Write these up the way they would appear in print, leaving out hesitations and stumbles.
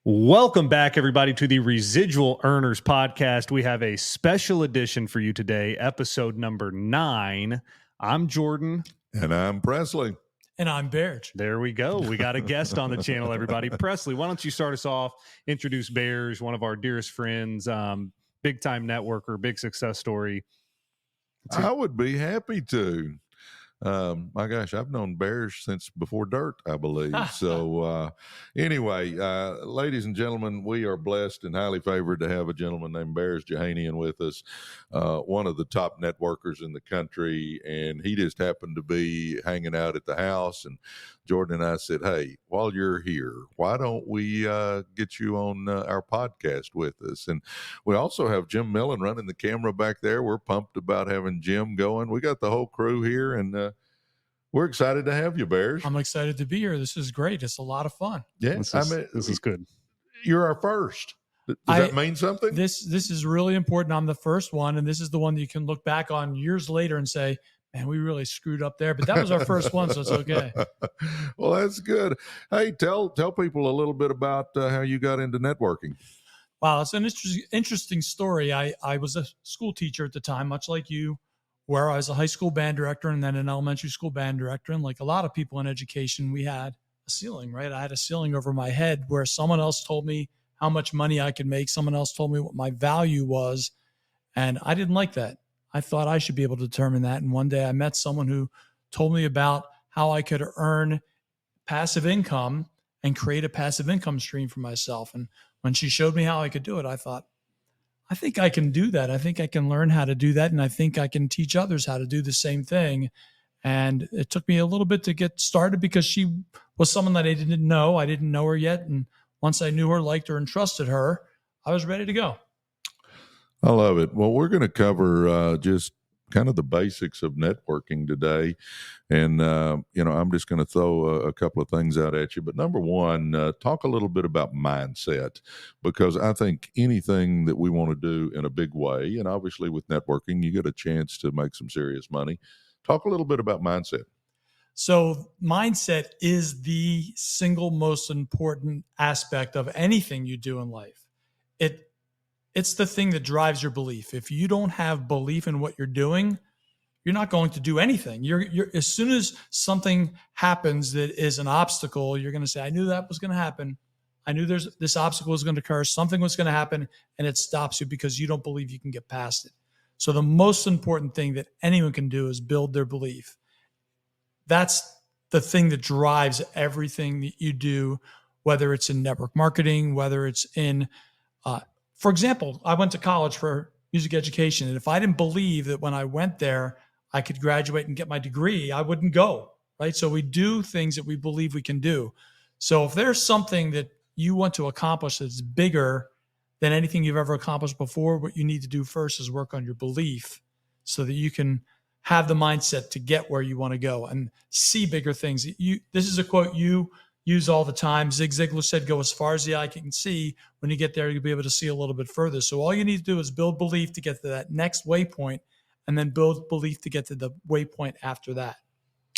Welcome back, everybody, to the Residual Earners podcast. We have a special edition for you today, episode number 9. I'm Jordan. And I'm Presley. And I'm Bearj. There we go. We got a guest on the channel, everybody. Presley, why don't you start us off? Introduce Bearj, one of our dearest friends, big-time networker, big success story. I would be happy to. My gosh, I've known Bearj since before dirt, I believe. So anyway, ladies and gentlemen, we are blessed and highly favored to have a gentleman named Bearj Jehanian with us, one of the top networkers in the country. And he just happened to be hanging out at the house. And Jordan and I said, hey, while you're here, why don't we get you on our podcast with us? And we also have Jim Millen running the camera back there. We're pumped about having Jim going. We got the whole crew here, and we're excited to have you, Bearj. I'm excited to be here. This is great. It's a lot of fun. Yeah, This is good. You're our first. Does that mean something? This is really important. I'm the first one, and this is the one that you can look back on years later and say, man, we really screwed up there. But that was our first one, so it's okay. Well, that's good. Hey, tell people a little bit about how you got into networking. Wow, it's an interesting story. I was a school teacher at the time, much like you, where I was a high school band director and then an elementary school band director. And like a lot of people in education, we had a ceiling, right? I had a ceiling over my head where someone else told me how much money I could make. Someone else told me what my value was. And I didn't like that. I thought I should be able to determine that. And one day I met someone who told me about how I could earn passive income and create a passive income stream for myself. And when she showed me how I could do it, I thought, I think I can do that. I think I can learn how to do that. And I think I can teach others how to do the same thing. And it took me a little bit to get started because she was someone that I didn't know. I didn't know her yet. And once I knew her, liked her, and trusted her, I was ready to go. I love it. Well, we're going to cover just kind of the basics of networking today. And, I'm just going to throw a couple of things out at you. But number one, talk a little bit about mindset, because I think anything that we want to do in a big way, and obviously with networking, you get a chance to make some serious money. Talk a little bit about mindset. So mindset is the single most important aspect of anything you do in life. It's the thing that drives your belief. If you don't have belief in what you're doing, you're not going to do anything. You're as soon as something happens that is an obstacle, you're going to say, I knew that was going to happen. I knew this obstacle was going to occur. Something was going to happen, and it stops you because you don't believe you can get past it. So the most important thing that anyone can do is build their belief. That's the thing that drives everything that you do, whether it's in network marketing, whether it's in, for example, I went to college for music education. And if I didn't believe that when I went there, I could graduate and get my degree, I wouldn't go, right? So we do things that we believe we can do. So if there's something that you want to accomplish that's bigger than anything you've ever accomplished before, what you need to do first is work on your belief so that you can have the mindset to get where you want to go and see bigger things. This is a quote you use all the time. Zig Ziglar said, go as far as the eye can see. When you get there, you'll be able to see a little bit further. So all you need to do is build belief to get to that next waypoint, and then build belief to get to the waypoint after that.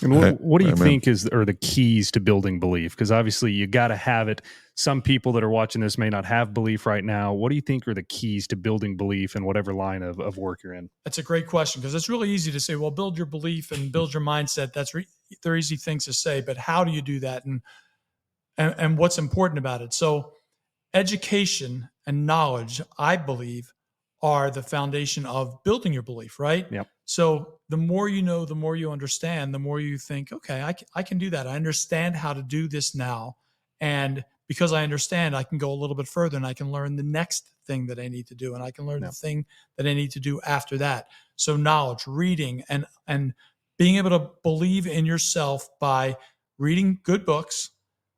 And what do you think are the keys to building belief? Because obviously you got to have it. Some people that are watching this may not have belief right now. What do you think are the keys to building belief in whatever line of work you're in? That's a great question, because it's really easy to say, well, build your belief and build your mindset. They're easy things to say, but how do you do that? And what's important about it? So education and knowledge, I believe, are the foundation of building your belief, right? Yep. So the more you know, the more you understand, the more you think, okay, I can do that. I understand how to do this now. And because I understand, I can go a little bit further and I can learn the next thing that I need to do. And I can learn the thing that I need to do after that. So knowledge, reading, and being able to believe in yourself by reading good books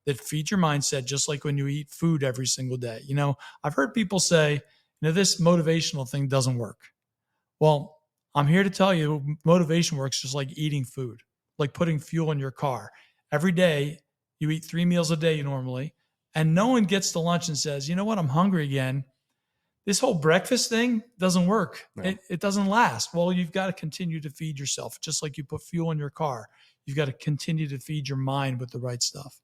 that feed your mindset, just like when you eat food every single day. I've heard people say, this motivational thing doesn't work. Well, I'm here to tell you motivation works just like eating food, like putting fuel in your car. Every day, you eat 3 meals a day normally, and no one gets to lunch and says, you know what, I'm hungry again. This whole breakfast thing doesn't work. No. It doesn't last. Well, you've got to continue to feed yourself, just like you put fuel in your car. You've got to continue to feed your mind with the right stuff.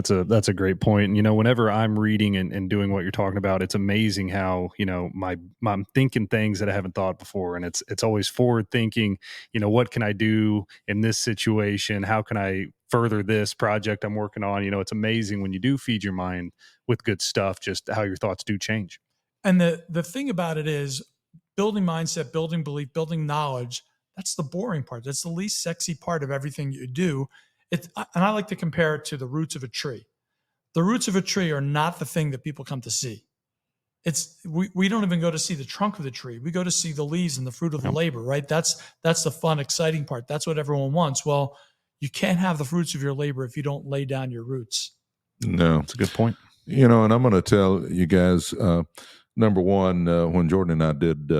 That's a great point. And, whenever I'm reading and doing what you're talking about, it's amazing how, I'm thinking things that I haven't thought before. And it's always forward thinking, what can I do in this situation? How can I further this project I'm working on? It's amazing when you do feed your mind with good stuff, just how your thoughts do change. And the thing about it is building mindset, building belief, building knowledge. That's the boring part. That's the least sexy part of everything you do. And I like to compare it to the roots of a tree. The roots of a tree are not the thing that people come to see. We don't even go to see the trunk of the tree. We go to see the leaves and the fruit of the labor, right? That's the fun, exciting part. That's what everyone wants. Well, you can't have the fruits of your labor if you don't lay down your roots. No, it's a good point. And I'm going to tell you guys, number one, when Jordan and I did,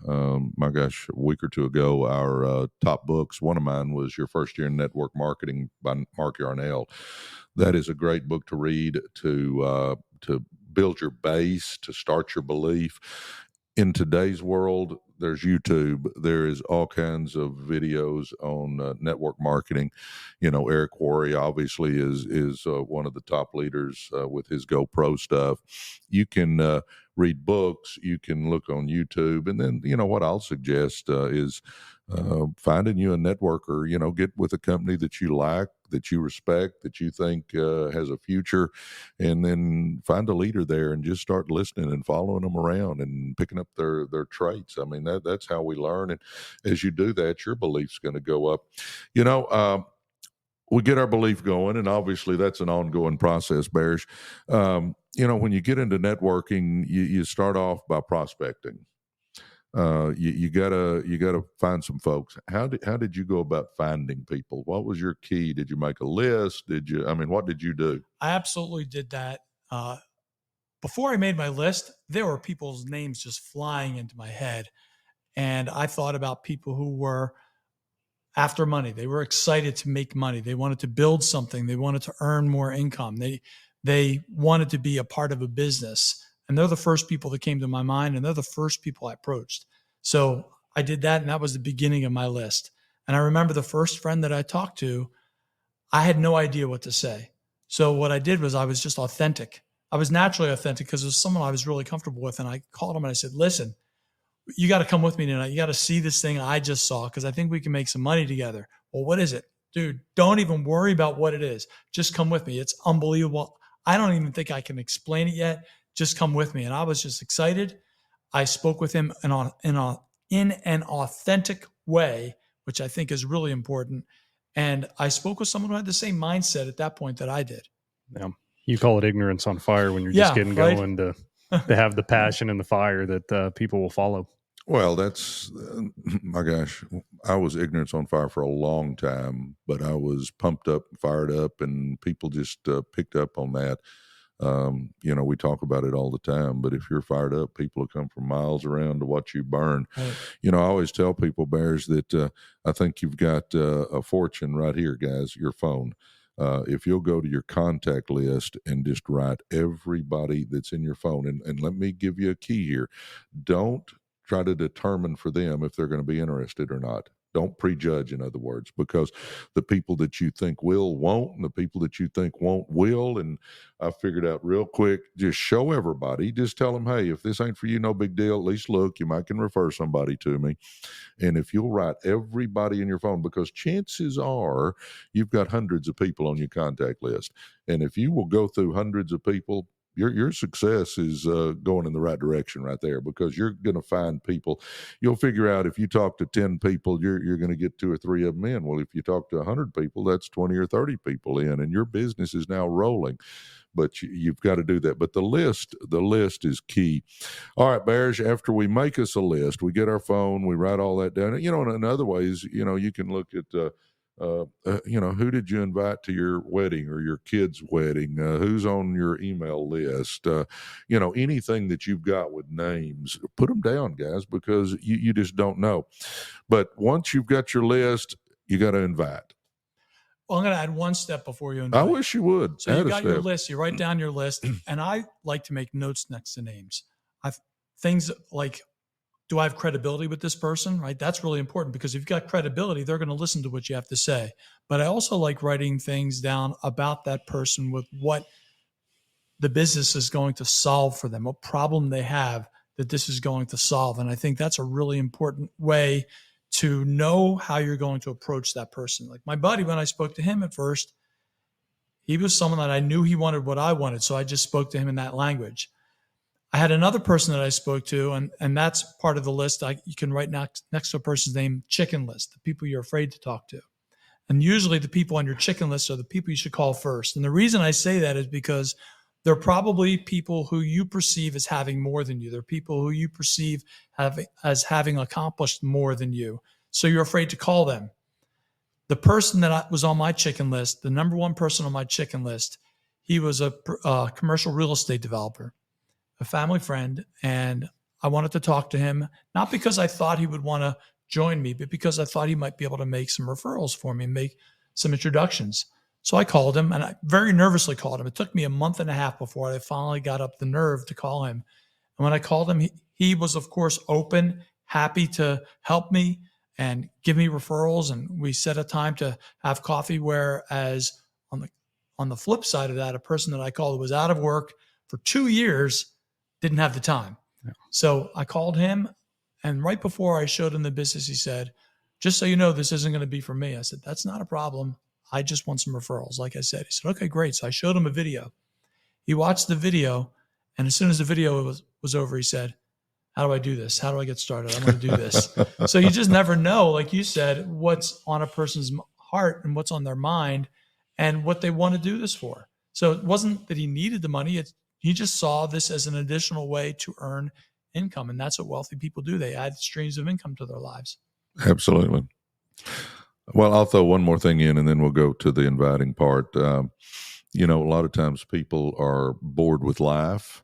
a week or two ago, our top books, one of mine was Your First Year in Network Marketing by Mark Yarnell. That is a great book to read to build your base, to start your belief. In today's world, there's YouTube. There is all kinds of videos on network marketing. Eric Worre obviously is one of the top leaders with his GoPro stuff. You can read books. You can look on YouTube. And then, what I'll suggest is finding you a networker, get with a company that you like, that you respect, that you think has a future, and then find a leader there and just start listening and following them around and picking up their traits. I mean, that's how we learn. And as you do that, your belief's going to go up. We get our belief going, and obviously that's an ongoing process, Bearj. When you get into networking, you start off by prospecting. You gotta find some folks. How did you go about finding people? What was your key? Did you make a list? What did you do? I absolutely did that. Before I made my list, there were people's names just flying into my head. And I thought about people who were after money. They were excited to make money. They wanted to build something. They wanted to earn more income. They wanted to be a part of a business. And they're the first people that came to my mind, and they're the first people I approached. So I did that, and that was the beginning of my list. And I remember the first friend that I talked to, I had no idea what to say. So what I did was I was just authentic. I was naturally authentic because it was someone I was really comfortable with. And I called him and I said, listen, you got to come with me tonight. You got to see this thing I just saw because I think we can make some money together. Well, what is it? Dude, don't even worry about what it is. Just come with me. It's unbelievable. I don't even think I can explain it yet. Just come with me. And I was just excited. I spoke with him in an authentic way, which I think is really important. And I spoke with someone who had the same mindset at that point that I did. Yeah. You call it ignorance on fire when you're just getting going to have the passion and the fire that people will follow. Well, that's, my gosh, I was ignorance on fire for a long time, but I was pumped up, fired up, and people just picked up on that. We talk about it all the time, but if you're fired up, people will come from miles around to watch you burn. Right. I always tell people, Bearj, that I think you've got a fortune right here, guys, your phone. If you'll go to your contact list and just write everybody that's in your phone, and let me give you a key here. Don't try to determine for them if they're going to be interested or not. Don't prejudge, in other words, because the people that you think will won't, and the people that you think won't will. And I figured out real quick, just show everybody. Just tell them, hey, if this ain't for you, no big deal. At least look, you might can refer somebody to me. And if you'll write everybody in your phone, because chances are you've got hundreds of people on your contact list. And if you will go through hundreds of people, your success is going in the right direction right there, because you're going to find people. You'll figure out if you talk to 10 people, you're going to get 2 or 3 of them in. Well, if you talk to 100 people, that's 20 or 30 people in, and your business is now rolling. But you've got to do that. But the list is key. All right, Bearj, after we make us a list, we get our phone, we write all that down. And, in other ways, you can look at who did you invite to your wedding or your kid's wedding? Who's on your email list? Anything that you've got with names, put them down, guys, because you just don't know. But once you've got your list, you got to invite. Well, I'm going to add one step before you invite. I wish you would. So you got your list, you write down your list, and I like to make notes next to names. Things like do I have credibility with this person, right? That's really important, because if you've got credibility, they're going to listen to what you have to say. But I also like writing things down about that person with what the business is going to solve for them, what problem they have that this is going to solve. And I think that's a really important way to know how you're going to approach that person. Like my buddy, when I spoke to him at first, he was someone that I knew he wanted what I wanted. So I just spoke to him in that language. I had another person that I spoke to, and that's part of the list. You can write next to a person's name, chicken list, the people you're afraid to talk to. And usually the people on your chicken list are the people you should call first. And the reason I say that is because they're probably people who you perceive as having more than you. They're people who you perceive as having accomplished more than you. So you're afraid to call them. The person that was on my chicken list, the number one person on my chicken list, he was a commercial real estate developer, a family friend. And I wanted to talk to him, not because I thought he would want to join me, but because I thought he might be able to make some referrals for me and make some introductions. So I called him, and I very nervously called him. It took me a month and a half before I finally got up the nerve to call him. And when I called him, he was, of course, open, happy to help me and give me referrals. And we set a time to have coffee, whereas on the flip side of that, a person that I called who was out of work for 2 years didn't have the time. Yeah. So I called him, and right before I showed him the business, he said, "Just so you know, this isn't going to be for me." I said, "That's not a problem. I just want some referrals." Like I said, he said, "Okay, great." So I showed him a video. He watched the video, and as soon as the video was over, he said, "How do I do this? How do I get started? I want to do this." So you just never know, like you said, what's on a person's heart and what's on their mind and what they want to do this for. So it wasn't that he needed the money. He just saw this as an additional way to earn income. And that's what wealthy people do. They add streams of income to their lives. Absolutely. Well, I'll throw one more thing in, and then we'll go to the inviting part. A lot of times people are bored with life.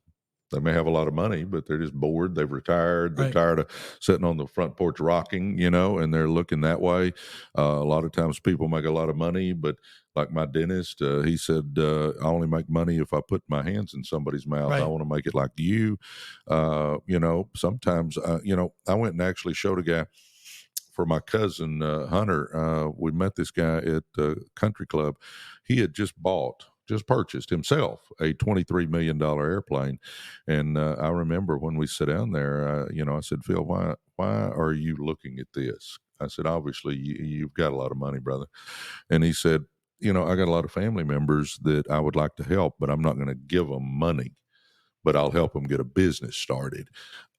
They may have a lot of money, but they're just bored. They've retired. They're tired of sitting on the front porch rocking, and they're looking that way. A lot of times people make a lot of money, but like my dentist, he said, "I only make money if I put my hands in somebody's mouth. Right. I want to make it like you." Sometimes, I went and actually showed a guy for my cousin, Hunter. We met this guy at the country club. He had just purchased himself a $23 million airplane. And I remember when we sat down there, I said, "Phil, why are you looking at this?" I said, "Obviously you've got a lot of money, brother." And he said, "I got a lot of family members that I would like to help, but I'm not going to give them money, but I'll help them get a business started."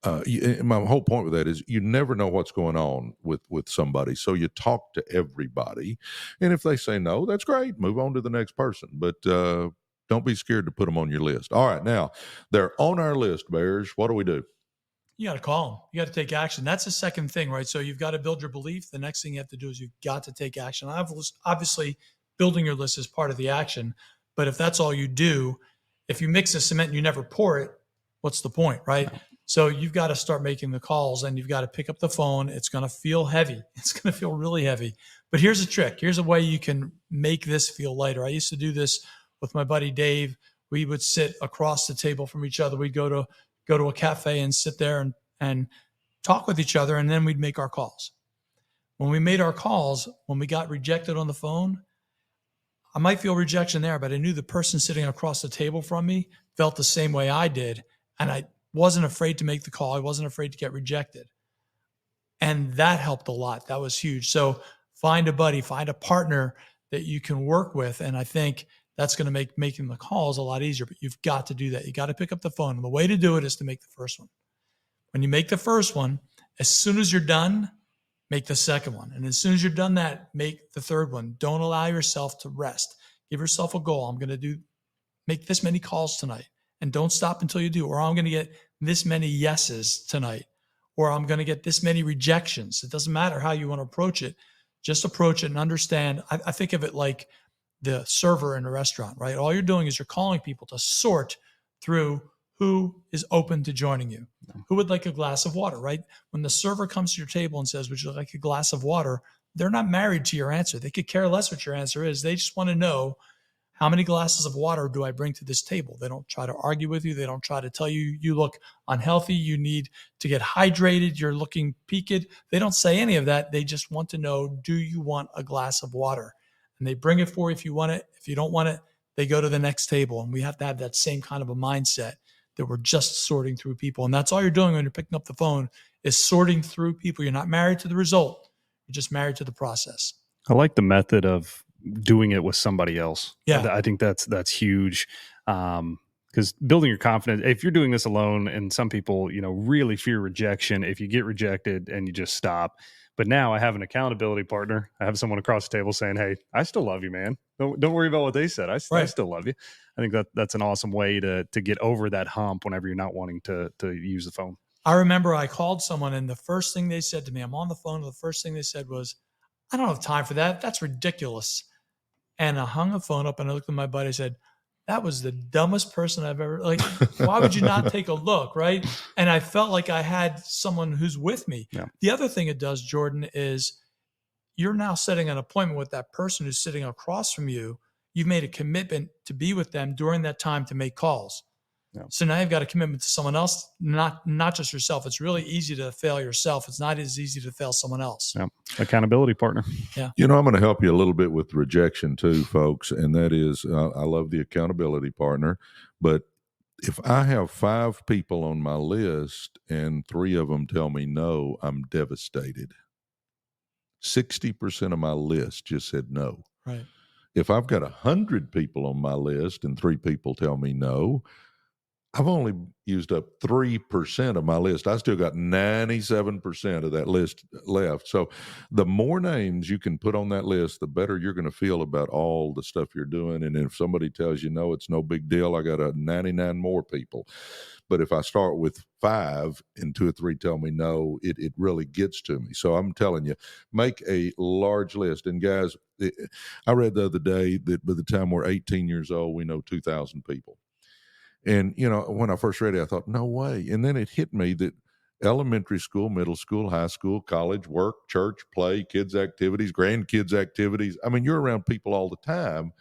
My whole point with that is you never know what's going on with somebody. So you talk to everybody. And if they say no, that's great. Move on to the next person. But don't be scared to put them on your list. All right. Now, they're on our list, Bearj. What do we do? You got to call them. You got to take action. That's the second thing, right? So you've got to build your belief. The next thing you have to do is you've got to take action. Obviously, building your list is part of the action. But if that's all you do, if you mix the cement and you never pour it, what's the point, right? No. So you've got to start making the calls, and you've got to pick up the phone. It's going to feel heavy. It's going to feel really heavy. But here's a trick. Here's a way you can make this feel lighter. I used to do this with my buddy Dave. We would sit across the table from each other. We'd go to a cafe and sit there and talk with each other, and then we'd make our calls. When we made our calls, when we got rejected on the phone, I might feel rejection there, but I knew the person sitting across the table from me felt the same way I did, and I wasn't afraid to make the call. I wasn't afraid to get rejected. And that helped a lot. That was huge. So find a buddy, find a partner that you can work with. And I think that's going to make making the calls a lot easier, but you've got to do that. You got to pick up the phone. And the way to do it is to make the first one. When you make the first one, as soon as you're done, make the second one. And as soon as you're done that, make the third one. Don't allow yourself to rest. Give yourself a goal. I'm going to make this many calls tonight. And don't stop until you do. Or I'm going to get this many yeses tonight. Or I'm going to get this many rejections. It doesn't matter how you want to approach it. Just approach it and understand. I think of it like the server in a restaurant, right? All you're doing is you're calling people to sort through who is open to joining you. Who would like a glass of water, right? When the server comes to your table and says, "Would you like a glass of water?" They're not married to your answer. They could care less what your answer is. They just want to know how many glasses of water do I bring to this table? They don't try to argue with you. They don't try to tell you, you look unhealthy. You need to get hydrated. You're looking peaked. They don't say any of that. They just want to know, do you want a glass of water? And they bring it for you if you want it. If you don't want it, they go to the next table. And we have to have that same kind of a mindset that we're just sorting through people. And that's all you're doing when you're picking up the phone is sorting through people. You're not married to the result. You're just married to the process. I like the method of doing it with somebody else. Yeah. I think that's huge. Because building your confidence, if you're doing this alone, and some people, really fear rejection, if you get rejected and you just stop. But now I have an accountability partner. I have someone across the table saying, hey, I still love you, man. Don't worry about what they said. I still love you. I think that's an awesome way to get over that hump whenever you're not wanting to use the phone. I remember I called someone and the first thing they said to me, I'm on the phone, and the first thing they said was, I don't have time for that. That's ridiculous. And I hung the phone up and I looked at my buddy and said, that was the dumbest person I've ever, why would you not take a look, right? And I felt like I had someone who's with me. Yeah. The other thing it does, Jordan, is you're now setting an appointment with that person who's sitting across from you. You've made a commitment to be with them during that time to make calls. Yeah. So now you've got a commitment to someone else, not just yourself. It's really easy to fail yourself. It's not as easy to fail someone else. Yeah. Accountability partner. Yeah. I'm going to help you a little bit with rejection too, folks. And that is, I love the accountability partner. But if I have 5 people on my list and 3 of them tell me no, I'm devastated. 60% of my list just said no. Right. If I've got 100 people on my list and 3 people tell me no, I've only used up 3% of my list. I still got 97% of that list left. So the more names you can put on that list, the better you're going to feel about all the stuff you're doing. And if somebody tells you no, it's no big deal. I got 99 more people. But if I start with 5 and 2 or 3 tell me no, it really gets to me. So I'm telling you, make a large list. And guys, I read the other day that by the time we're 18 years old, we know 2,000 people. And, when I first read it, I thought, no way. And then it hit me that elementary school, middle school, high school, college, work, church, play, kids' activities, grandkids' activities. I mean, you're around people all the time.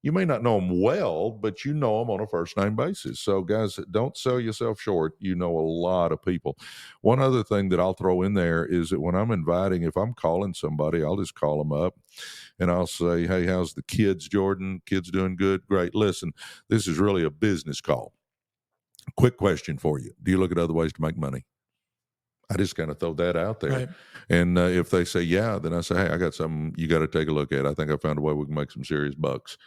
You may not know them well, but you know them on a first-name basis. So, guys, don't sell yourself short. You know a lot of people. One other thing that I'll throw in there is that when I'm inviting, if I'm calling somebody, I'll just call them up. And I'll say, hey, how's the kids, Jordan? Kids doing good? Great. Listen, this is really a business call. Quick question for you. Do you look at other ways to make money? I just kind of throw that out there. Right. And if they say, yeah, then I say, hey, I got something you got to take a look at. I think I found a way we can make some serious bucks.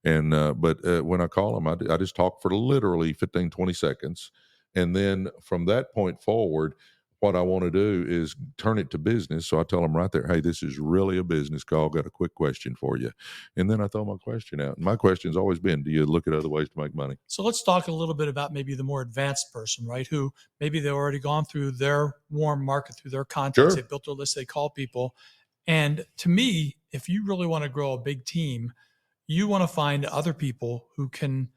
And but when I call them, I just talk for literally 15, 20 seconds. And then from that point forward, what I want to do is turn it to business. So I tell them right there, hey, this is really a business call. Got a quick question for you. And then I throw my question out. And my question's always been, do you look at other ways to make money? So let's talk a little bit about maybe the more advanced person, right? Who maybe they've already gone through their warm market, through their contacts. Sure. They built their list, they call people. And to me, if you really want to grow a big team, you want to find other people who can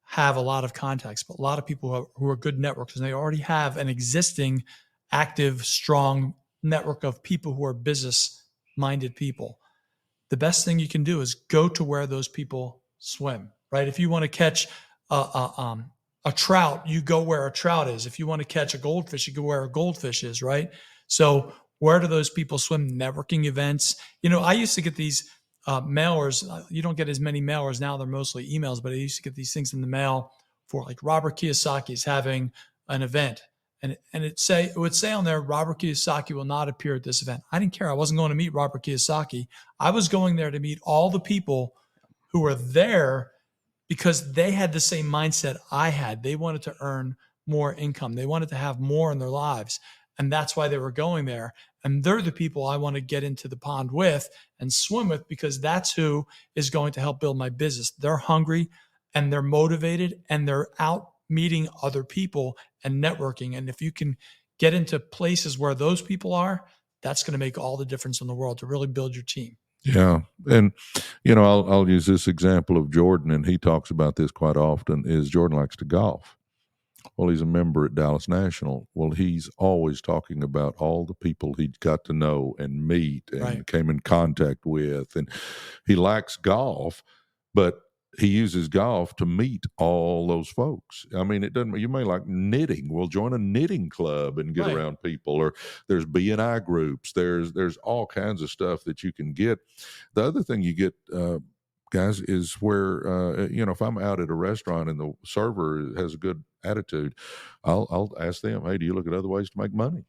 have a lot of contacts, but a lot of people who are good networkers, and they already have an existing active, strong network of people who are business-minded people. The best thing you can do is go to where those people swim, right? If you want to catch a trout, you go where a trout is. If you want to catch a goldfish, you go where a goldfish is, right? So where do those people swim? Networking events. I used to get these mailers. You don't get as many mailers now. They're mostly emails, but I used to get these things in the mail for like Robert Kiyosaki is having an event. And it would say on there, Robert Kiyosaki will not appear at this event. I didn't care. I wasn't going to meet Robert Kiyosaki. I was going there to meet all the people who were there because they had the same mindset I had. They wanted to earn more income. They wanted to have more in their lives. And that's why they were going there. And they're the people I want to get into the pond with and swim with, because that's who is going to help build my business. They're hungry and they're motivated and they're out meeting other people and networking. And if you can get into places where those people are, that's going to make all the difference in the world to really build your team. Yeah. And, I'll use this example of Jordan, and he talks about this quite often, is Jordan likes to golf. Well, he's a member at Dallas National. Well, he's always talking about all the people he got to know and meet and came in contact with. And he likes golf, but he uses golf to meet all those folks. I mean, it doesn't, you may like knitting. We'll join a knitting club and get Right. around people, or there's BNI groups. There's all kinds of stuff that you can get. The other thing you get, guys, is where, if I'm out at a restaurant and the server has a good attitude, I'll ask them, hey, do you look at other ways to make money?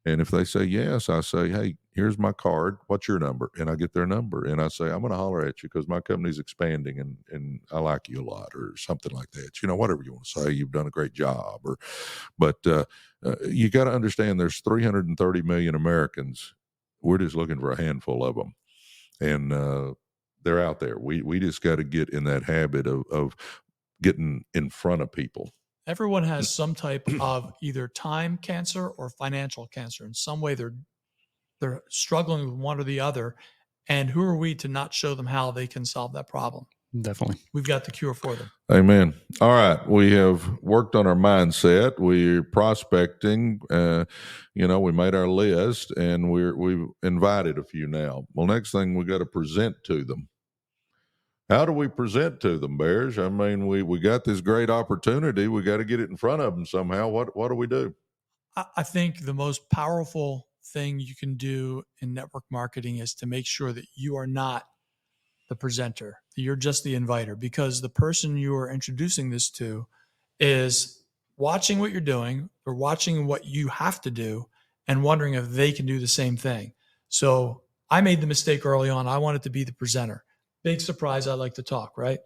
And if they say yes, I say, hey, here's my card. What's your number? And I get their number. And I say, I'm going to holler at you because my company's expanding and I like you a lot, or something like that. Whatever you want to say, you've done a great job. But you got to understand there's 330 million Americans. We're just looking for a handful of them. And they're out there. We just got to get in that habit of getting in front of people. Everyone has some type of either time cancer or financial cancer. In some way, they're struggling with one or the other. And who are we to not show them how they can solve that problem? Definitely. We've got the cure for them. Amen. All right. We have worked on our mindset. We're prospecting. We made our list, and we've invited a few now. Well, next thing, we got to present to them. How do we present to them, Bearj? I mean, we got this great opportunity. We got to get it in front of them somehow. What do we do? I think the most powerful thing you can do in network marketing is to make sure that you are not the presenter. You're just the inviter, because the person you are introducing this to is watching what you're doing or watching what you have to do and wondering if they can do the same thing. So I made the mistake early on. I wanted to be the presenter. Big surprise. I like to talk, right?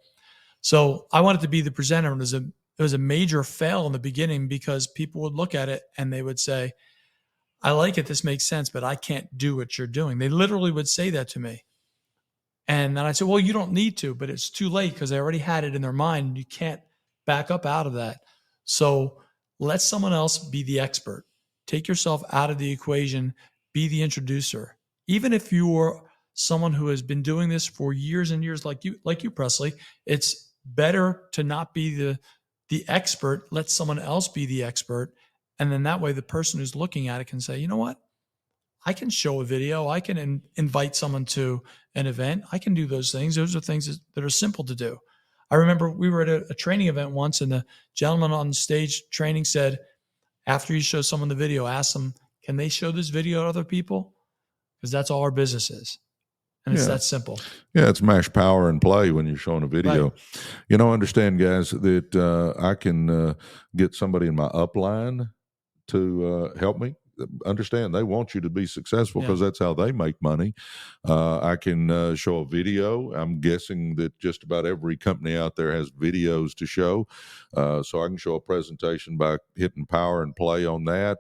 So I wanted to be the presenter. And it was a major fail in the beginning because people would look at it and they would say, I like it. This makes sense, but I can't do what you're doing. They literally would say that to me. And then I said, well, you don't need to, but it's too late because they already had it in their mind. You can't back up out of that. So let someone else be the expert. Take yourself out of the equation. Be the introducer. Even if you're someone who has been doing this for years and years, like you, Presley, it's better to not be the expert. Let someone else be the expert. And then that way the person who's looking at it can say, you know what? I can show a video. I can invite someone to an event. I can do those things. Those are things that are simple to do. I remember we were at a training event once, and the gentleman on stage training said, after you show someone the video, ask them, can they show this video to other people? Because that's all our business is. And it's that simple. Yeah, it's mash power and play when you're showing a video. Right. Understand, guys, that I can get somebody in my upline to help me. Understand, they want you to be successful because that's how they make money. I can show a video. I'm guessing that just about every company out there has videos to show. So I can show a presentation by hitting power and play on that.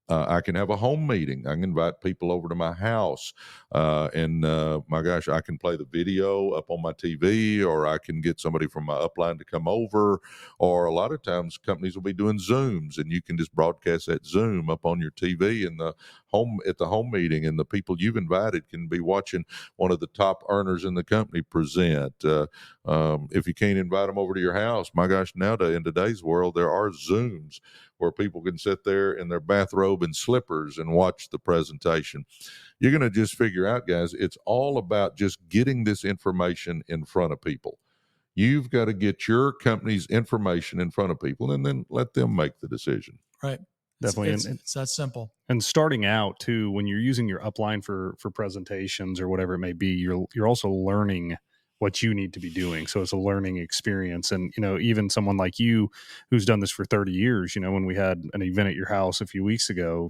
I can have a home meeting. I can invite people over to my house. My gosh, I can play the video up on my TV, or I can get somebody from my upline to come over. Or a lot of times companies will be doing Zooms, and you can just broadcast that Zoom up on your TV at the home meeting, and the people you've invited can be watching one of the top earners in the company present. If you can't invite them over to your house, my gosh, nowadays in today's world, there are Zooms where people can sit there in their bathrobe and slippers and watch the presentation. You're going to just figure out, guys, it's all about just getting this information in front of people. You've got to get your company's information in front of people and then let them make the decision. Right. Definitely. It's that simple. And starting out too, when you're using your upline for presentations or whatever it may be, you're also learning what you need to be doing. So it's a learning experience. And, even someone like you who's done this for 30 years, when we had an event at your house a few weeks ago,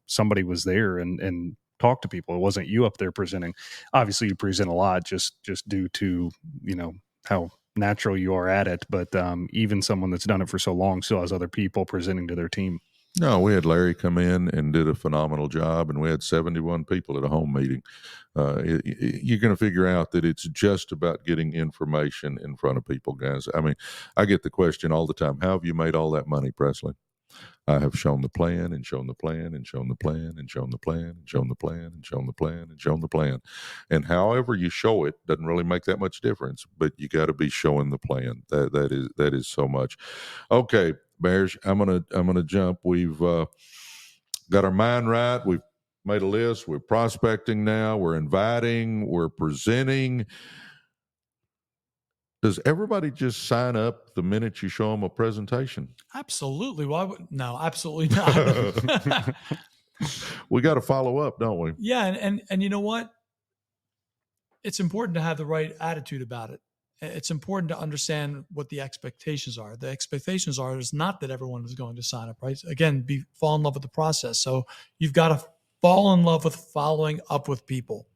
somebody was there and talked to people. It wasn't you up there presenting. Obviously you present a lot just due to, how natural you are at it. But even someone that's done it for so long still has other people presenting to their team. No, we had Larry come in and did a phenomenal job, and we had 71 people at a home meeting. You're going to figure out that it's just about getting information in front of people, guys. I mean, I get the question all the time, how have you made all that money, Presley? I have shown the plan and shown the plan and shown the plan and shown the plan and shown the plan and shown the plan and shown the plan. And however you show it doesn't really make that much difference, but you got to be showing the plan. That is so much. Okay, Bearj, I'm gonna jump. We've got our mind right. We've made a list. We're prospecting now. We're inviting. We're presenting. does everybody just sign up the minute you show them a presentation? Absolutely. Why would no? Absolutely not. We got to follow up, don't we? Yeah, and you know what? It's important to have the right attitude about it. It's important to understand what the expectations are. The expectations are is not that everyone is going to sign up, right? Again, fall in love with the process. So you've got to fall in love with following up with people.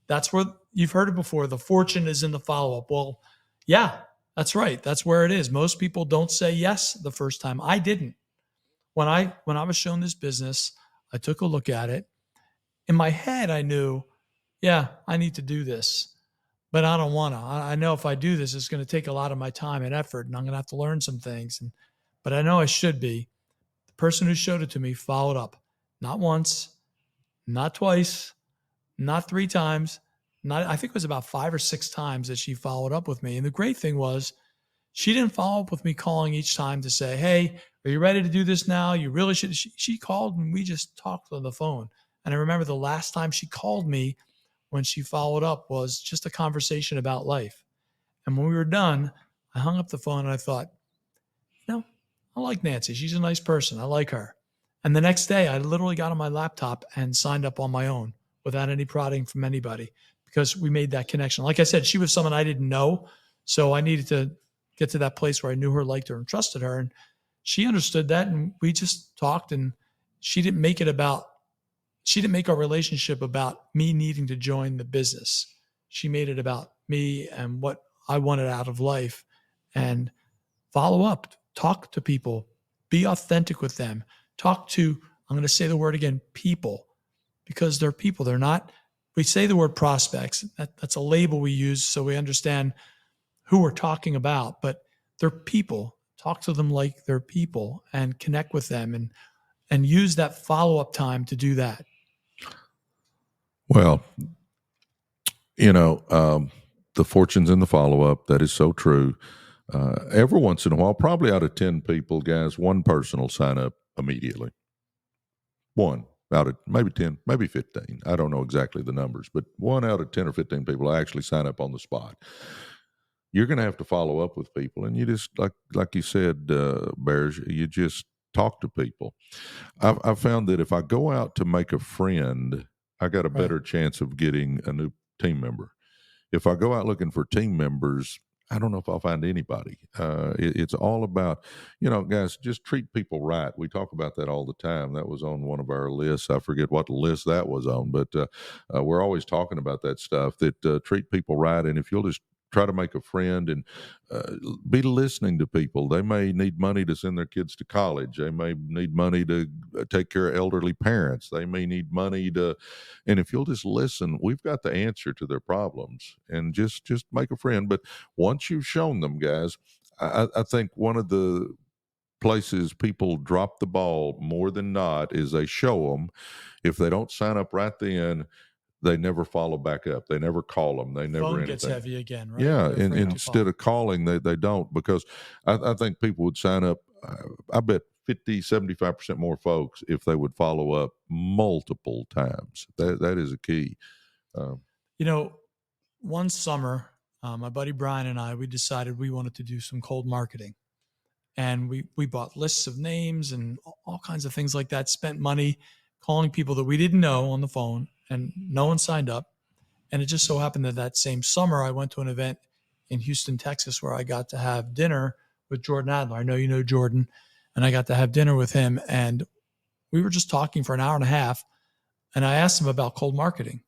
That's where you've heard it before. The fortune is in the follow up. Well, yeah, that's right. That's where it is. Most people don't say yes the first time. I didn't. When I was shown this business, I took a look at it. In my head, I knew, yeah, I need to do this, but I don't want to. I know if I do this, it's going to take a lot of my time and effort, and I'm going to have to learn some things. But I know I should be. The person who showed it to me followed up, not once, not twice, not 3 times. I think it was about 5 or 6 times that she followed up with me. And the great thing was, she didn't follow up with me calling each time to say, hey, are you ready to do this now? You really should. She called and we just talked on the phone. And I remember the last time she called me when she followed up was just a conversation about life. And when we were done, I hung up the phone and I thought, I like Nancy. She's a nice person. I like her. And the next day, I literally got on my laptop and signed up on my own without any prodding from anybody because we made that connection. Like I said, she was someone I didn't know. So I needed to get to that place where I knew her, liked her, and trusted her. And she understood that. And we just talked, and she didn't make our relationship about me needing to join the business. She made it about me and what I wanted out of life. And follow up, talk to people, be authentic with them. Talk to, I'm going to say the word again, people, because they're people. They're not, we say the word prospects. That's a label we use so we understand who we're talking about, but they're people. Talk to them like they're people and connect with them and use that follow-up time to do that. Well, the fortune's in the follow-up. That is so true. Every once in a while, probably out of 10 people, guys, one person will sign up immediately. One out of maybe 10, maybe 15. I don't know exactly the numbers, but 1 out of 10 or 15 people actually sign up on the spot. You're going to have to follow up with people, and you just like you said, Bearj, you just talk to people. I've found that if I go out to make a friend, I got a better chance of getting a new team member. If I go out looking for team members, I don't know if I'll find anybody. It's all about, guys, just treat people right. We talk about that all the time. That was on one of our lists. I forget what list that was on, but we're always talking about that stuff, that treat people right. And if you'll just try to make a friend and be listening to people. They may need money to send their kids to college. They may need money to take care of elderly parents. They may need money and if you'll just listen, we've got the answer to their problems, and just make a friend. But once you've shown them, guys, I think one of the places people drop the ball more than not is they show them. If they don't sign up right then, they never follow back up. They never call them. They never phone anything. Gets heavy again, right? Yeah, and instead of calling, they don't, because I think people would sign up. I bet 50, 75% more folks if they would follow up multiple times. That is a key. One summer, my buddy Brian and I, we decided we wanted to do some cold marketing. And we bought lists of names and all kinds of things like that, spent money calling people that we didn't know on the phone, and no one signed up. And it just so happened that same summer, I went to an event in Houston, Texas, where I got to have dinner with Jordan Adler. I know you know Jordan, and I got to have dinner with him. And we were just talking for an hour and a half, and I asked him about cold marketing.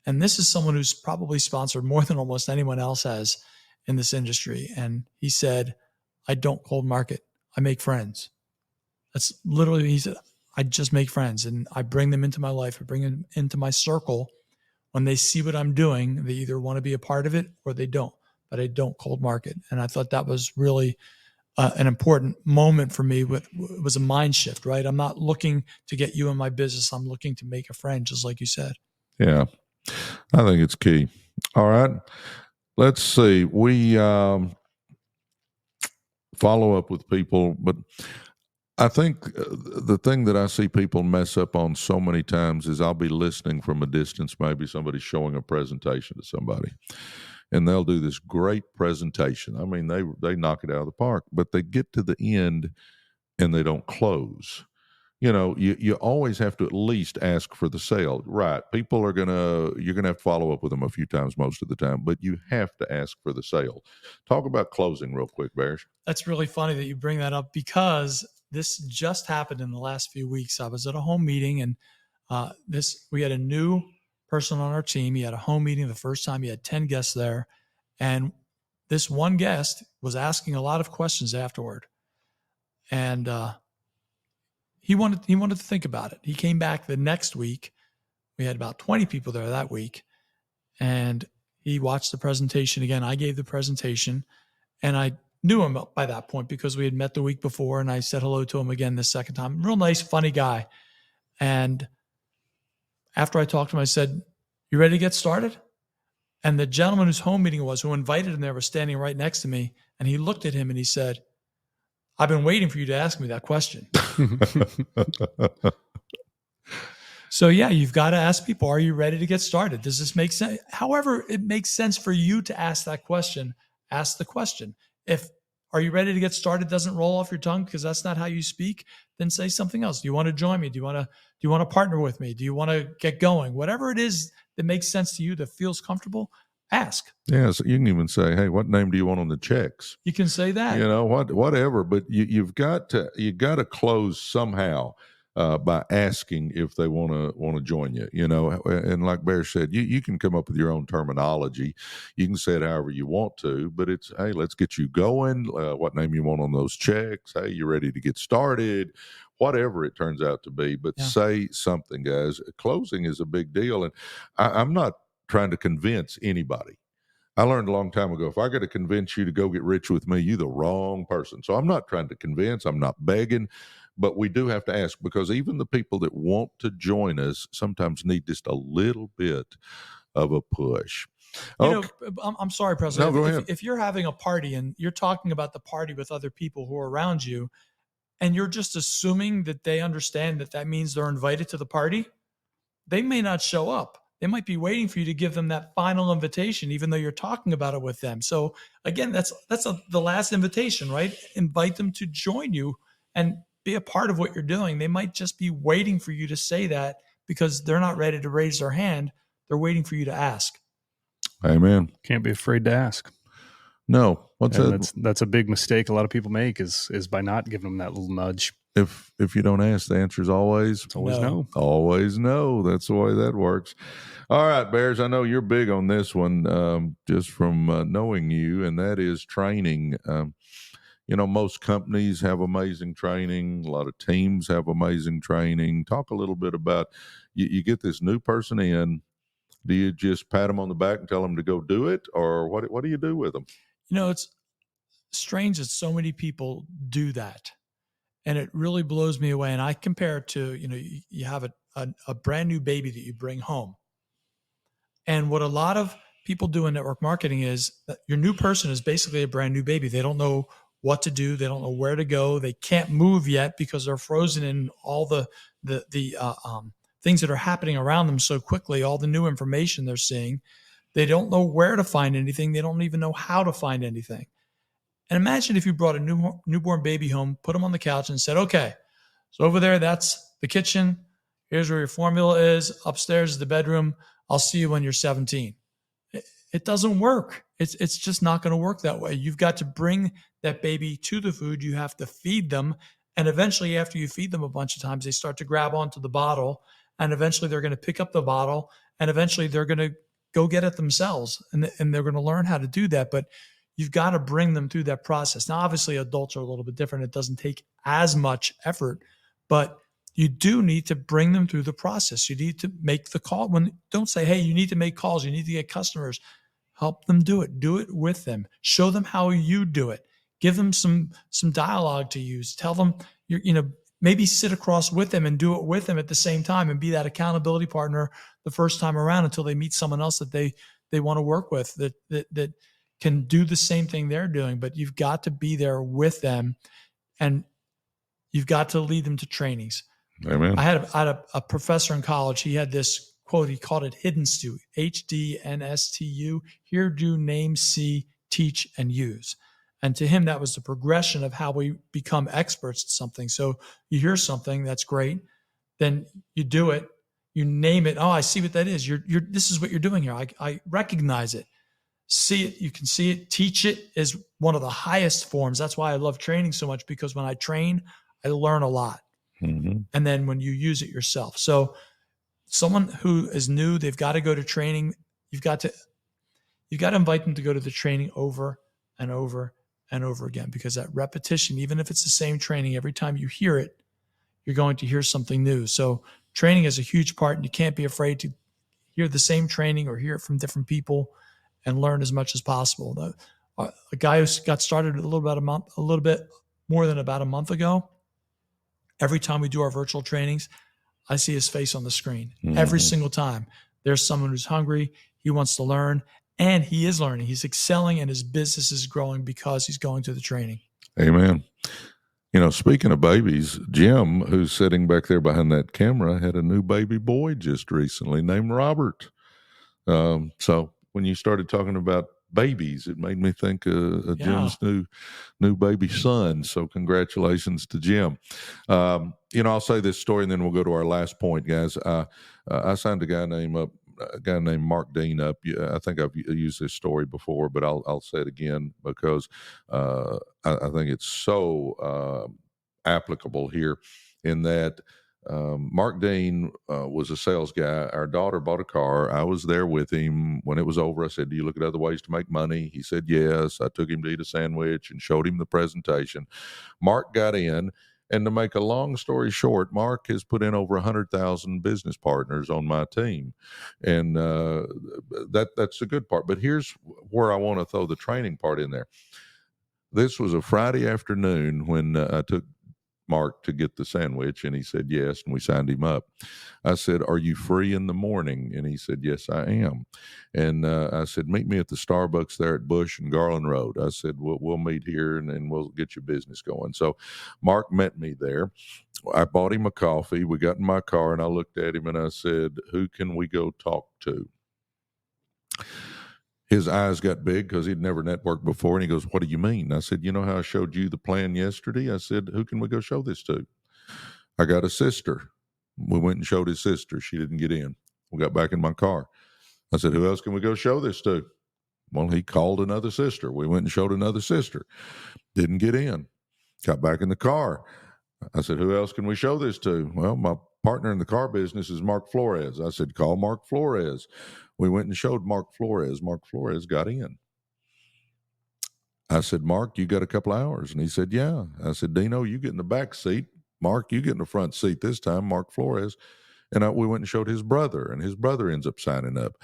And this is someone who's probably sponsored more than almost anyone else has in this industry. And he said, I don't cold market. I make friends. That's literally, he said, I just make friends, and I bring them into my life. I bring them into my circle. When they see what I'm doing, they either want to be a part of it or they don't, but I don't cold market. And I thought that was really an important moment for me. It was a mind shift, right? I'm not looking to get you in my business. I'm looking to make a friend, just like you said. Yeah, I think it's key. All right. Let's see. We follow up with people, but I think the thing that I see people mess up on so many times is I'll be listening from a distance. Maybe somebody's showing a presentation to somebody, and they'll do this great presentation. I mean, they knock it out of the park, but they get to the end and they don't close. You always have to at least ask for the sale. Right. People you're going to have to follow up with them a few times most of the time, but you have to ask for the sale. Talk about closing real quick, Bearj. That's really funny that you bring that up, because this just happened in the last few weeks. I was at a home meeting, and we had a new person on our team. He had a home meeting the first time. He had 10 guests there, and this one guest was asking a lot of questions afterward. And he wanted to think about it. He came back the next week. We had about 20 people there that week, and he watched the presentation again. I gave the presentation, and I knew him by that point because we had met the week before, and I said hello to him again the second time. Real nice, funny guy. And after I talked to him, I said, "You ready to get started?" And the gentleman whose home meeting was, who invited him there, was standing right next to me, and he looked at him and he said, "I've been waiting for you to ask me that question." So yeah, you've got to ask people, are you ready to get started? Does this make sense? However, it makes sense for you to ask that question. Ask the question. If "are you ready to get started" doesn't roll off your tongue because that's not how you speak, then say something else. Do you want to join me? Do you want to partner with me? Do you want to get going? Whatever it is that makes sense to you, that feels comfortable, ask. Yeah, so you can even say, "Hey, what name do you want on the checks?" You can say that. Whatever. But you've got to close somehow by asking if they want to join you. And like Bear said, you can come up with your own terminology. You can say it however you want to, but it's, "Hey, let's get you going. What name you want on those checks? Hey, you ready to get started?" Whatever it turns out to be, but say something, guys. Closing is a big deal, and I'm not trying to convince anybody. I learned a long time ago, if I got to convince you to go get rich with me, you're the wrong person. So I'm not trying to convince, I'm not begging, but we do have to ask, because even the people that want to join us sometimes need just a little bit of a push. Okay. I'm sorry, President. No, go ahead. If you're having a party and you're talking about the party with other people who are around you, and you're just assuming that they understand that means they're invited to the party, they may not show up. They might be waiting for you to give them that final invitation, even though you're talking about it with them. So again, that's the last invitation, right? Invite them to join you and be a part of what you're doing. They might just be waiting for you to say that because they're not ready to raise their hand. They're waiting for you to ask. Amen. Can't be afraid to ask. No. That's a big mistake a lot of people make is by not giving them that little nudge. If you don't ask, the answer is always no. Always no. That's the way that works. All right, Bears, I know you're big on this one, just from knowing you, and that is training. Most companies have amazing training. A lot of teams have amazing training. Talk a little bit about, you get this new person in. Do you just pat them on the back and tell them to go do it, or what do you do with them? It's strange that so many people do that. And it really blows me away. And I compare it to, you have a brand new baby that you bring home. And what a lot of people do in network marketing is that your new person is basically a brand new baby. They don't know what to do. They don't know where to go. They can't move yet because they're frozen in all the things that are happening around them so quickly, all the new information they're seeing. They don't know where to find anything. They don't even know how to find anything. And imagine if you brought a newborn baby home, put them on the couch and said, "Okay, so over there, that's the kitchen. Here's where your formula is. Upstairs is the bedroom. I'll see you when you're 17. It doesn't work. It's just not going to work that way. You've got to bring that baby to the food. You have to feed them. And eventually, after you feed them a bunch of times, they start to grab onto the bottle. And eventually, they're going to pick up the bottle. And eventually, they're going to go get it themselves. And they're going to learn how to do that. But you've got to bring them through that process. Now, obviously, adults are a little bit different. It doesn't take as much effort, but you do need to bring them through the process. You need to make the call. Don't say, "Hey, you need to make calls. You need to get customers." Help them do it. Do it with them. Show them how you do it. Give them some dialogue to use. Tell them, maybe sit across with them and do it with them at the same time and be that accountability partner the first time around until they meet someone else that they want to work with that can do the same thing they're doing. But you've got to be there with them, and you've got to lead them to trainings. Amen. I had a professor in college. He had this quote, he called it hidden stew, HDNSTU, hear, do, name, see, teach, and use. And to him, that was the progression of how we become experts at something. So you hear something that's great, then you do it, you name it. Oh, I see what that is. This is what you're doing here. I recognize it. See it, you can see it. Teach it is one of the highest forms. That's why I love training so much, because when I train, I learn a lot. Mm-hmm. And then when you use it yourself. So someone who is new, they've got to go to training. You've got to invite them to go to the training over and over and over again, because that repetition, even if it's the same training, every time you hear it, you're going to hear something new. So training is a huge part, and you can't be afraid to hear the same training or hear it from different people and learn as much as possible. A guy who got started a little bit more than about a month ago, every time we do our virtual trainings, I see his face on the screen. Mm-hmm. Every single time. There's someone who's hungry, he wants to learn, and he is learning. He's excelling, and his business is growing because he's going to the training. Amen. Speaking of babies, Jim, who's sitting back there behind that camera, had a new baby boy just recently named Robert. So when you started talking about babies, it made me think of Jim's new baby son. So congratulations to Jim. I'll say this story and then we'll go to our last point, guys. I signed a guy named Mark Dean up. I think I've used this story before, but I'll say it again because I think it's so applicable here in that Mark Dean was a sales guy. Our daughter bought a car. I was there with him when it was over. I said, "Do you look at other ways to make money?" He said, "Yes." I took him to eat a sandwich and showed him the presentation. Mark got in. And to make a long story short, Mark has put in over 100,000 business partners on my team. And that's a good part. But here's where I want to throw the training part in there. This was a Friday afternoon when I took Mark to get the sandwich, and he said yes, and we signed him up. I said, "Are you free in the morning?" And he said, "Yes, I am." And I said, "Meet me at the Starbucks there at Bush and Garland Road." I said, we'll meet here and we'll get your business going. So Mark met me there. I bought him a coffee. We got in my car, and I looked at him and I said, "Who can we go talk to?" His eyes got big because he'd never networked before. And he goes, "What do you mean?" I said, "You know how I showed you the plan yesterday?" I said, "Who can we go show this to?" "I got a sister." We went and showed his sister. She didn't get in. We got back in my car. I said, "Who else can we go show this to?" Well, he called another sister. We went and showed another sister. Didn't get in. Got back in the car. I said, "Who else can we show this to?" "Well, my partner in the car business is Mark Flores." I said, "Call Mark Flores." We went and showed Mark Flores. Mark Flores got in. I said, "Mark, you got a couple hours?" And he said, "Yeah." I said, "Dino, you get in the back seat. Mark, you get in the front seat this time, Mark Flores." And we went and showed his brother, and his brother ends up signing up.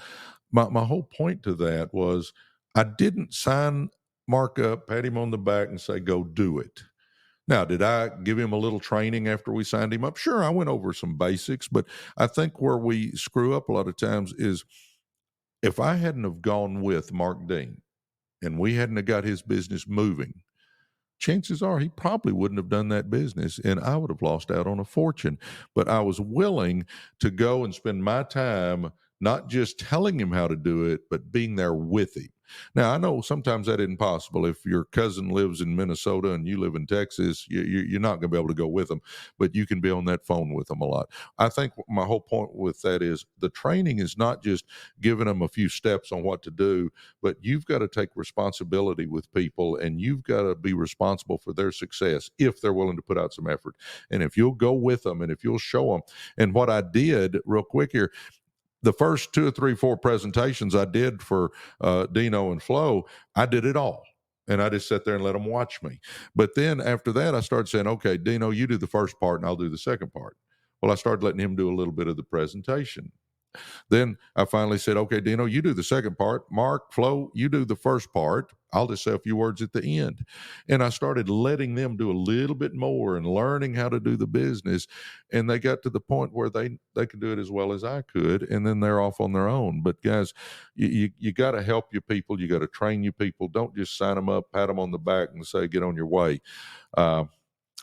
My whole point to that was I didn't sign Mark up, pat him on the back, and say, "Go do it." Now, did I give him a little training after we signed him up? Sure, I went over some basics, but I think where we screw up a lot of times is if I hadn't have gone with Mark Dean and we hadn't have got his business moving, chances are he probably wouldn't have done that business and I would have lost out on a fortune. But I was willing to go and spend my time not just telling him how to do it, but being there with him. Now, I know sometimes that isn't possible. If your cousin lives in Minnesota and you live in Texas, you're not going to be able to go with them, but you can be on that phone with them a lot. I think my whole point with that is the training is not just giving them a few steps on what to do, but you've got to take responsibility with people and you've got to be responsible for their success if they're willing to put out some effort. And if you'll go with them and if you'll show them. And what I did real quick here, the first 2 or 3, 4 presentations I did for Dino and Flo, I did it all. And I just sat there and let them watch me. But then after that, I started saying, "Okay, Dino, you do the first part and I'll do the second part." Well, I started letting him do a little bit of the presentation. Then I finally said, "Okay, Dino, you do the second part. Mark, Flo, you do the first part. I'll just say a few words at the end." And I started letting them do a little bit more and learning how to do the business. And they got to the point where they could do it as well as I could. And then they're off on their own. But guys, you got to help your people. You got to train your people. Don't just sign them up, pat them on the back and say, "Get on your way."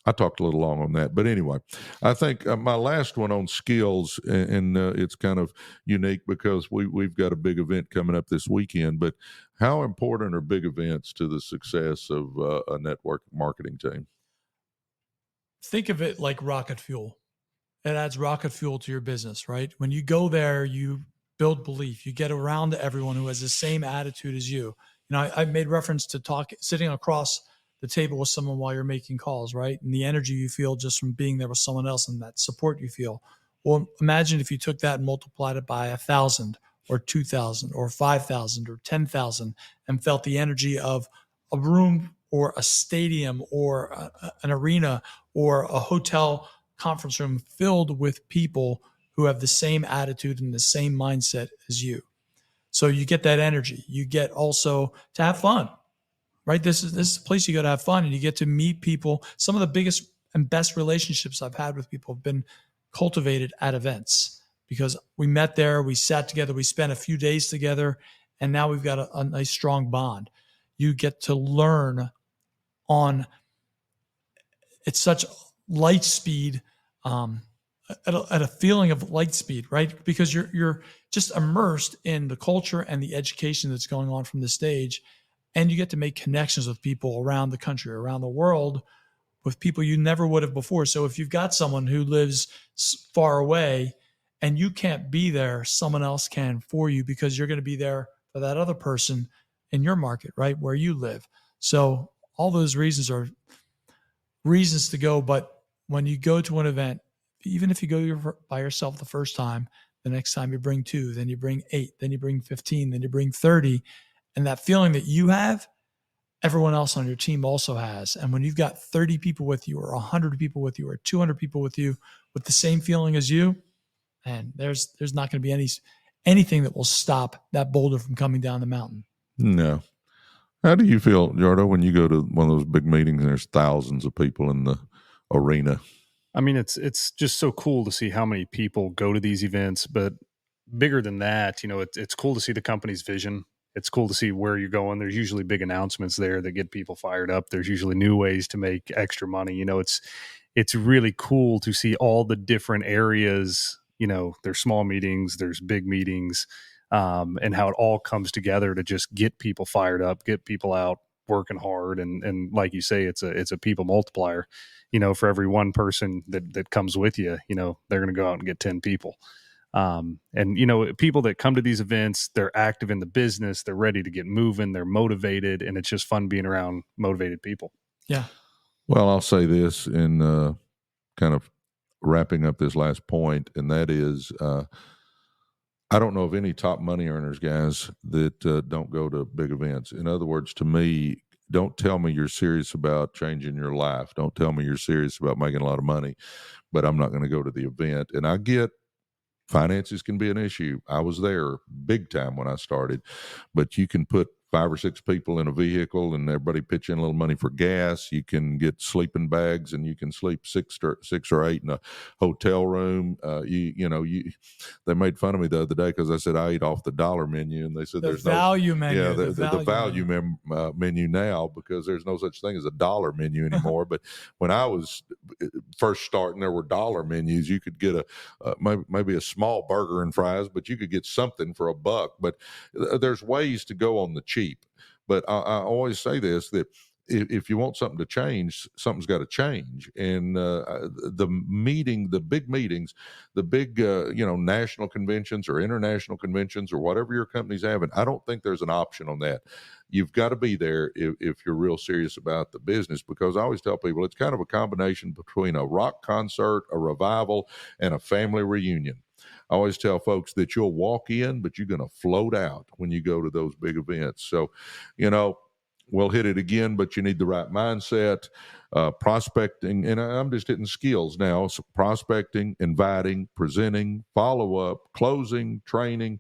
I talked a little long on that, but anyway, I think my last one on skills, and it's kind of unique because we've got a big event coming up this weekend. But how important are big events to the success of a network marketing team? Think of it like rocket fuel. It adds rocket fuel to your business, right? When you go there, you build belief. You get around everyone who has the same attitude as you. I made reference to sitting across the table with someone while you're making calls, right? And the energy you feel just from being there with someone else and that support you feel. Well, imagine if you took that and multiplied it by 1,000 or 2,000 or 5,000 or 10,000 and felt the energy of a room or a stadium or an arena or a hotel conference room filled with people who have the same attitude and the same mindset as you. So you get that energy. You get also to have fun, right? This is a place you got to have fun, and you get to meet people. Some of the biggest and best relationships I've had with people have been cultivated at events because we met there, we sat together, we spent a few days together, and now we've got a nice strong bond. You get to learn on, it's such light speed, at a feeling of light speed, right? Because you're just immersed in the culture and the education that's going on from the stage, and you get to make connections with people around the country, around the world, with people you never would have before. So if you've got someone who lives far away and you can't be there, someone else can for you because you're going to be there for that other person in your market, right, where you live. So all those reasons are reasons to go. But when you go to an event, even if you go by yourself the first time, the next time you bring 2, then you bring 8, then you bring 15, then you bring 30. And that feeling that you have, everyone else on your team also has. And when you've got 30 people with you or 100 people with you or 200 people with you with the same feeling as you, and there's not going to be anything that will stop that boulder from coming down the mountain. No. How do you feel, Jardo, when you go to one of those big meetings and there's thousands of people in the arena? I mean, it's just so cool to see how many people go to these events, but bigger than that, it's cool to see the company's vision. It's cool to see where you're going. There's usually big announcements there that get people fired up. There's usually new ways to make extra money. It's really cool to see all the different areas. There's small meetings, there's big meetings, and how it all comes together to just get people fired up, get people out working hard. And like you say, it's a people multiplier. For every one person that comes with you, they're going to go out and get 10 people. And people that come to these events, they're active in the business, they're ready to get moving, they're motivated, and it's just fun being around motivated people. Yeah. Well, I'll say this in kind of wrapping up this last point, and that is, I don't know of any top money earners, guys, that don't go to big events. In other words, to me, don't tell me you're serious about changing your life. Don't tell me you're serious about making a lot of money, but I'm not going to go to the event. And I get finances can be an issue. I was there big time when I started, but you can put 5 or 6 people in a vehicle and everybody pitch in a little money for gas. You can get sleeping bags and you can sleep 6 or 8 in a hotel room. They made fun of me the other day because I said I ate off the dollar menu, and they said there's value menu. Yeah, the value menu now, because there's no such thing as a dollar menu anymore. But when I was first starting, there were dollar menus. You could get maybe a small burger and fries, but you could get something for $1. But there's ways to go on the cheap. But I always say this, that if you want something to change, something's got to change. And the big meetings, the big national conventions or international conventions or whatever your company's having, I don't think there's an option on that. You've got to be there if you're real serious about the business, because I always tell people it's kind of a combination between a rock concert, a revival, and a family reunion. I always tell folks that you'll walk in, but you're going to float out when you go to those big events. So, we'll hit it again, but you need the right mindset, prospecting, and I'm just hitting skills now. So prospecting, inviting, presenting, follow-up, closing, training,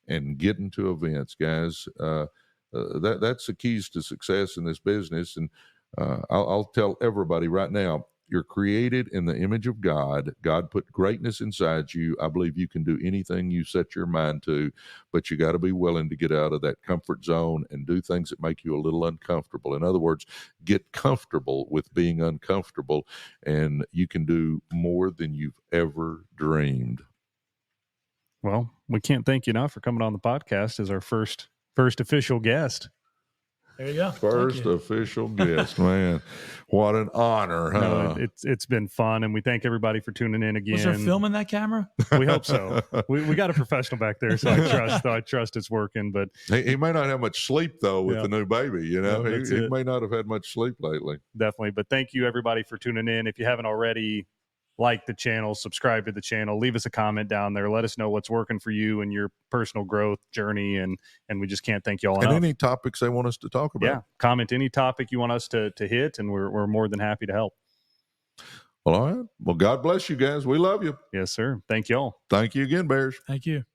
and getting to events, guys. That's the keys to success in this business. And I'll tell everybody right now, You're created in the image of God. God put greatness inside you. I believe you can do anything you set your mind to, but you got to be willing to get out of that comfort zone and do things that make you a little uncomfortable. In other words, get comfortable with being uncomfortable, and you can do more than you've ever dreamed. Well, we can't thank you enough for coming on the podcast as our first official guest. There you go. First official guest, man. What an honor, huh? No, it's been fun, and we thank everybody for tuning in again. Was there film in that camera? We hope so. We got a professional back there, so I trust it's working. But he may not have much sleep though with the new baby. You know, he may not have had much sleep lately. Definitely. But thank you everybody for tuning in. If you haven't already, like the channel, subscribe to the channel, leave us a comment down there. Let us know what's working for you and your personal growth journey. And we just can't thank you all enough. And any topics they want us to talk about. Yeah. Comment any topic you want us to hit, and we're more than happy to help. Well, all right. Well, God bless you guys. We love you. Yes, sir. Thank you all. Thank you again, Bearj. Thank you.